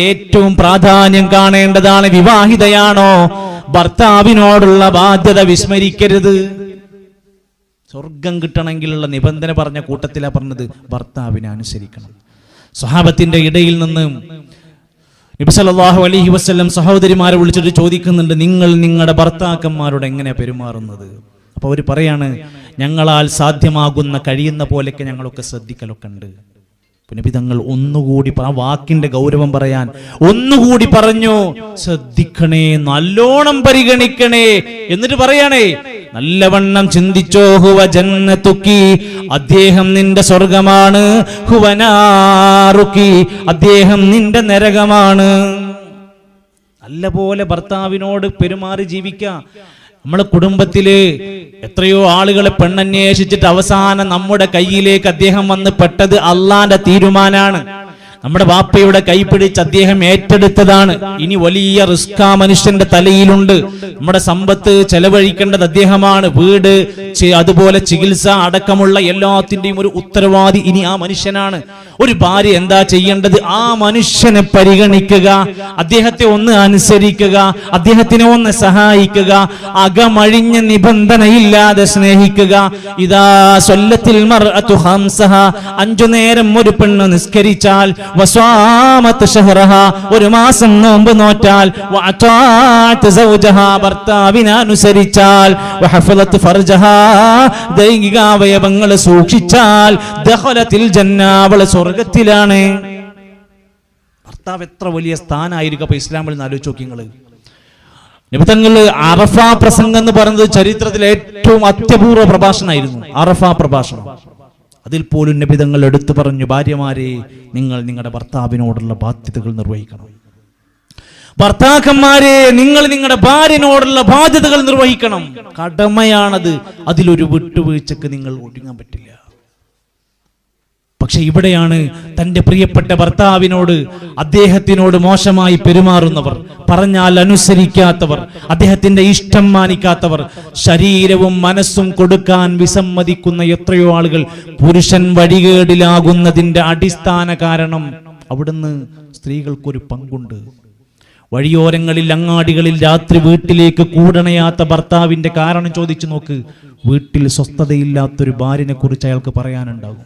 ഏറ്റവും പ്രാധാന്യം കാണേണ്ടതാണ്. വിവാഹിതയാണോ, ഭർത്താവിനോടുള്ള ബാധ്യത വിസ്മരിക്കരുത്. സ്വർഗം കിട്ടണമെങ്കിലുള്ള നിബന്ധന പറഞ്ഞ കൂട്ടത്തിലാ പറഞ്ഞത് ഭർത്താവിനെ അനുസരിക്കണം. സ്വഹാബത്തിന്റെ ഇടയിൽ നിന്ന് നബി സല്ലല്ലാഹു അലൈഹി വസല്ലം സഹോദരിമാരെ വിളിച്ചിട്ട് ചോദിക്കുന്നുണ്ട്, നിങ്ങൾ നിങ്ങളുടെ ഭർത്താക്കന്മാരോട് എങ്ങനെ പെരുമാറുന്നത്? അപ്പൊ അവർ പറയാണ്, ഞങ്ങളാൽ സാധ്യമാകുന്ന കഴിയുന്ന പോലെയൊക്കെ ഞങ്ങളൊക്കെ ശ്രദ്ധിക്കലൊക്കെ ഉണ്ട്. നബി തങ്ങൾ ഒന്നുകൂടി ആ വാക്കിന്റെ ഗൗരവം പറയാൻ ഒന്നുകൂടി പറഞ്ഞു, ശ്രദ്ധിക്കണേ, നല്ലോണം പരിഗണിക്കണേ. എന്നിട്ട് പറയണേ, നല്ലവണ്ണം ചിന്തിച്ചോ. ഹുവ ജന്നതുക്കി, അദ്ദേഹം നിന്റെ സ്വർഗമാണ്. ഹുവ നാറുക്കി, അദ്ദേഹം നിന്റെ നരകമാണ്. നല്ലപോലെ ഭർത്താവിനോട് പെരുമാറി ജീവിക്കാം. നമ്മളെ കുടുംബത്തില് എത്രയോ ആളുകളെ പെണ്ണന്വേഷിച്ചിട്ട് അവസാനം നമ്മുടെ കയ്യിലേക്ക് അദ്ദേഹം വന്ന് പെട്ടത് അള്ളാന്റെ തീരുമാനാണ്. നമ്മുടെ വാപ്പയുടെ കൈപിടിച്ച് അദ്ദേഹം ഏറ്റെടുത്തതാണ്. ഇനി വലിയ റിസ്ക് ആ മനുഷ്യന്റെ തലയിലുണ്ട്. നമ്മുടെ സമ്പത്ത് ചെലവഴിക്കേണ്ടത് അദ്ദേഹമാണ്. വീട്, അതുപോലെ ചികിത്സ അടക്കമുള്ള എല്ലാത്തിന്റെയും ഒരു ഉത്തരവാദി ഇനി ആ മനുഷ്യനാണ്. ഒരു ഭാര്യ എന്താ ചെയ്യേണ്ടത്? ആ മനുഷ്യനെ പരിഗണിക്കുക, അദ്ദേഹത്തെ ഒന്ന് അനുസരിക്കുക, അദ്ദേഹത്തിനെ ഒന്ന് സഹായിക്കുക, അകമഴിഞ്ഞ നിബന്ധനയില്ലാതെ സ്നേഹിക്കുക. ഇദാ സ്വല്ലത്തിൽ മർഅതു ഖംസഹ, 5 നേരം ഒരു പെണ്ണ് നിസ്കരിച്ചാൽ, വസ്വാമത് ശഹ്റഹ, ഒരു മാസം നോമ്പ് നോറ്റാൽ, വഅതാഅത് സൗജഹ, ഭർത്താവിനെ അനുസരിച്ചാൽ, വഹഫളത് ഫർജഹ, ദൈഹിക അവയവങ്ങൾ സൂക്ഷിച്ചാൽ, ദഖലത്തിൽ ജന്ന, അവൾ സ്വർഗ്ഗത്തിലാണ്. ഭർത്താവ് എത്ര വലിയ സ്ഥാനായിരിക്കും അപ്പൊ ഇസ്ലാമിൽ നിന്ന് ആലോചിച്ച് നോക്കി നിങ്ങൾ. നബി തങ്ങൾ അറഫ പ്രസംഗം എന്ന് പറയുന്നത് ചരിത്രത്തിലെ ഏറ്റവും അത്യപൂർവ പ്രഭാഷണമായിരുന്നു അറഫ പ്രഭാഷണം. അതിൽ പോലും നബി തങ്ങൾ എടുത്തു പറഞ്ഞു, ഭാര്യമാരെ, നിങ്ങൾ നിങ്ങളുടെ ഭർത്താവിനോടുള്ള ബാധ്യതകൾ നിർവഹിക്കണം. ഭർത്താക്കന്മാരെ, നിങ്ങൾ നിങ്ങളുടെ ഭാര്യനോടുള്ള ബാധ്യതകൾ നിർവഹിക്കണം. കടമയാണത്. അതിലൊരു വിട്ടുവീഴ്ചക്ക് നിങ്ങൾ ഒടുങ്ങാൻ പറ്റില്ല. പക്ഷെ ഇവിടെയാണ് തന്റെ പ്രിയപ്പെട്ട ഭർത്താവിനോട്, അദ്ദേഹത്തിനോട് മോശമായി പെരുമാറുന്നവർ, പറഞ്ഞാൽ അനുസരിക്കാത്തവർ, അദ്ദേഹത്തിന്റെ ഇഷ്ടം മാനിക്കാത്തവർ, ശരീരവും മനസ്സും കൊടുക്കാൻ വിസമ്മതിക്കുന്ന എത്രയോ ആളുകൾ. പുരുഷൻ വഴികേടിലാകുന്നതിന്റെ അടിസ്ഥാന കാരണം അവിടുന്ന് സ്ത്രീകൾക്കൊരു പങ്കുണ്ട്. വഴിയോരങ്ങളിൽ, അങ്ങാടികളിൽ രാത്രി വീട്ടിലേക്ക് കൂടണയാത്ത ഭർത്താവിന്റെ കാരണം ചോദിച്ചു നോക്ക്. വീട്ടിൽ സ്വസ്ഥതയില്ലാത്തൊരു ഭാര്യനെ കുറിച്ച് അയാൾക്ക് പറയാനുണ്ടാകും.